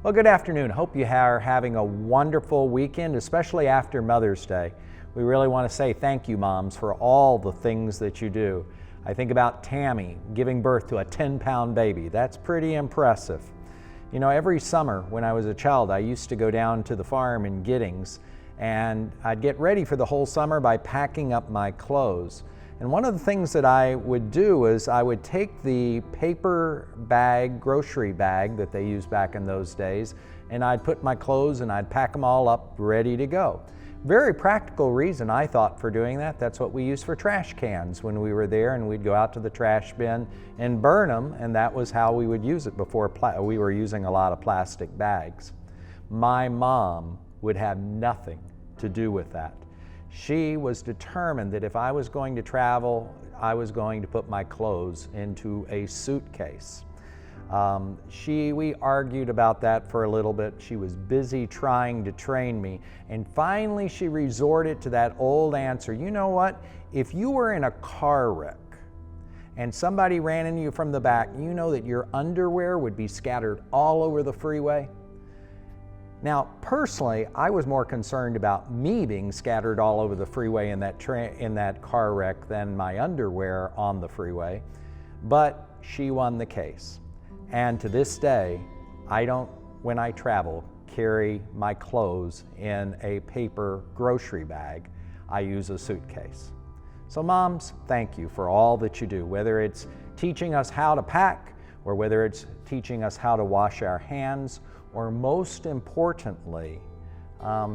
Well, good afternoon. Hope you are having a wonderful weekend, especially after Mother's Day. We really want to say thank you, moms, for all the things that you do. I think about Tammy giving birth to a 10-pound baby. That's pretty impressive. You know, every summer when I was a child, I used to go down to the farm in Giddings, and I'd get ready for the whole summer by packing up my clothes. And one of the things that I would do is I would take the paper bag, grocery bag that they used back in those days, and I'd put my clothes and I'd pack them all up ready to go. Very practical reason, I thought, for doing that. That's what we used for trash cans when we were there, and we'd go out to the trash bin and burn them, and that was how we would use it before we were using a lot of plastic bags. My mom would have nothing to do with that. She was determined that if I was going to travel, I was going to put my clothes into a suitcase. We argued about that for a little bit. She was busy trying to train me, and finally she resorted to that old answer. You know what? If you were in a car wreck and somebody ran into you from the back, you know that your underwear would be scattered all over the freeway? Now, personally, I was more concerned about me being scattered all over the freeway in that car wreck than my underwear on the freeway, but she won the case. And to this day, I don't, when I travel, carry my clothes in a paper grocery bag. I use a suitcase. So moms, thank you for all that you do, whether it's teaching us how to pack, or whether it's teaching us how to wash our hands, or most importantly,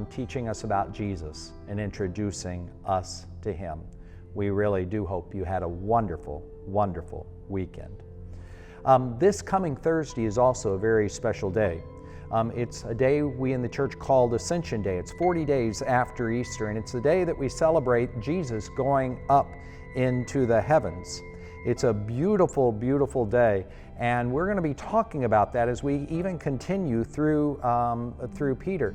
teaching us about Jesus and introducing us to Him. We really do hope you had a wonderful, wonderful weekend. This coming Thursday is also a very special day. It's a day we in the church called Ascension Day. It's 40 days after Easter, and it's the day that we celebrate Jesus going up into the heavens. It's a beautiful, beautiful day, and we're going to be talking about that as we even continue through Peter.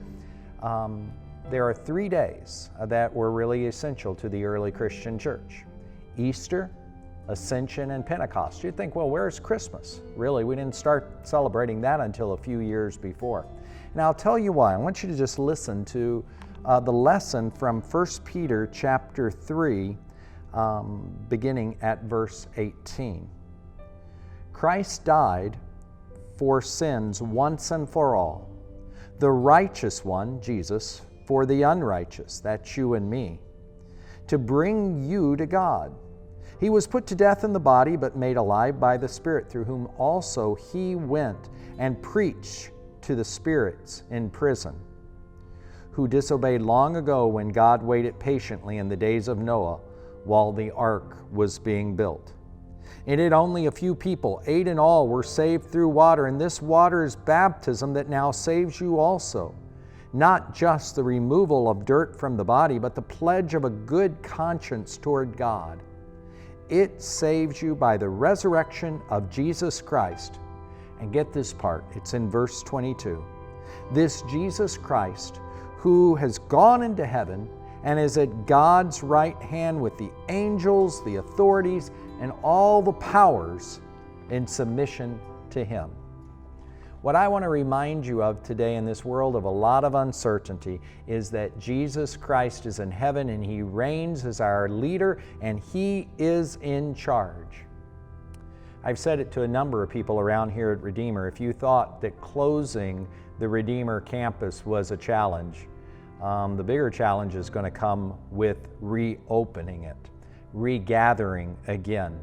There are 3 days that were really essential to the early Christian church: Easter, Ascension, and Pentecost. You'd think, well, where's Christmas? Really, we didn't start celebrating that until a few years before. And I'll tell you why. I want you to just listen to the lesson from 1 Peter chapter 3, beginning at verse 18. Christ died for sins once and for all, the righteous one, Jesus, for the unrighteous, that's you and me, to bring you to God. He was put to death in the body, but made alive by the Spirit, through whom also He went and preached to the spirits in prison, who disobeyed long ago when God waited patiently in the days of Noah while the ark was being built. In it only a few people, 8 in all, were saved through water, and this water is baptism that now saves you also. Not just the removal of dirt from the body, but the pledge of a good conscience toward God. It saves you by the resurrection of Jesus Christ. And get this part, it's in verse 22. This Jesus Christ, who has gone into heaven and is at God's right hand with the angels, the authorities, and all the powers in submission to Him. What I want to remind you of today in this world of a lot of uncertainty is that Jesus Christ is in heaven and He reigns as our leader and He is in charge. I've said it to a number of people around here at Redeemer. If you thought that closing the Redeemer campus was a challenge, the bigger challenge is going to come with reopening it, regathering again.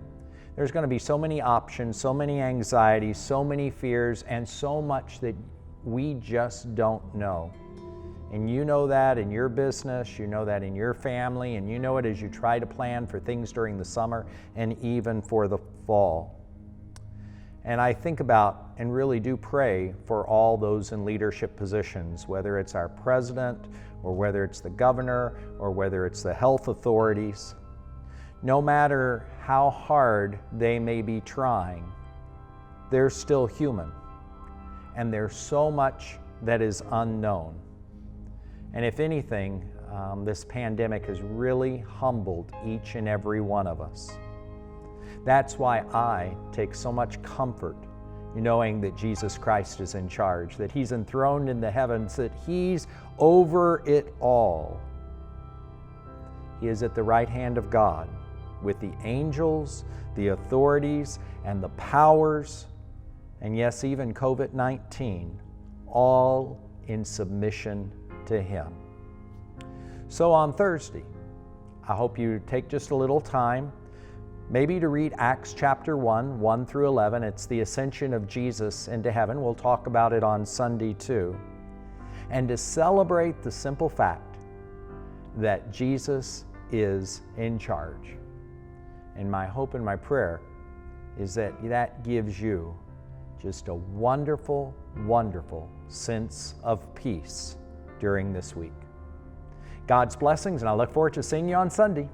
There's going to be so many options, so many anxieties, so many fears, and so much that we just don't know. And you know that in your business, you know that in your family, and you know it as you try to plan for things during the summer and even for the fall. And I think about and really do pray for all those in leadership positions, whether it's our president or whether it's the governor or whether it's the health authorities. No matter how hard they may be trying, they're still human. And there's so much that is unknown. And if anything, this pandemic has really humbled each and every one of us. That's why I take so much comfort knowing that Jesus Christ is in charge, that He's enthroned in the heavens, that He's over it all. He is at the right hand of God with the angels, the authorities, and the powers, and yes, even COVID-19, all in submission to Him. So on Thursday, I hope you take just a little time, maybe to read Acts chapter 1 through 11. It's the ascension of Jesus into heaven. We'll talk about it on Sunday too. And to celebrate the simple fact that Jesus is in charge. And my hope and my prayer is that that gives you just a wonderful, wonderful sense of peace during this week. God's blessings, and I look forward to seeing you on Sunday.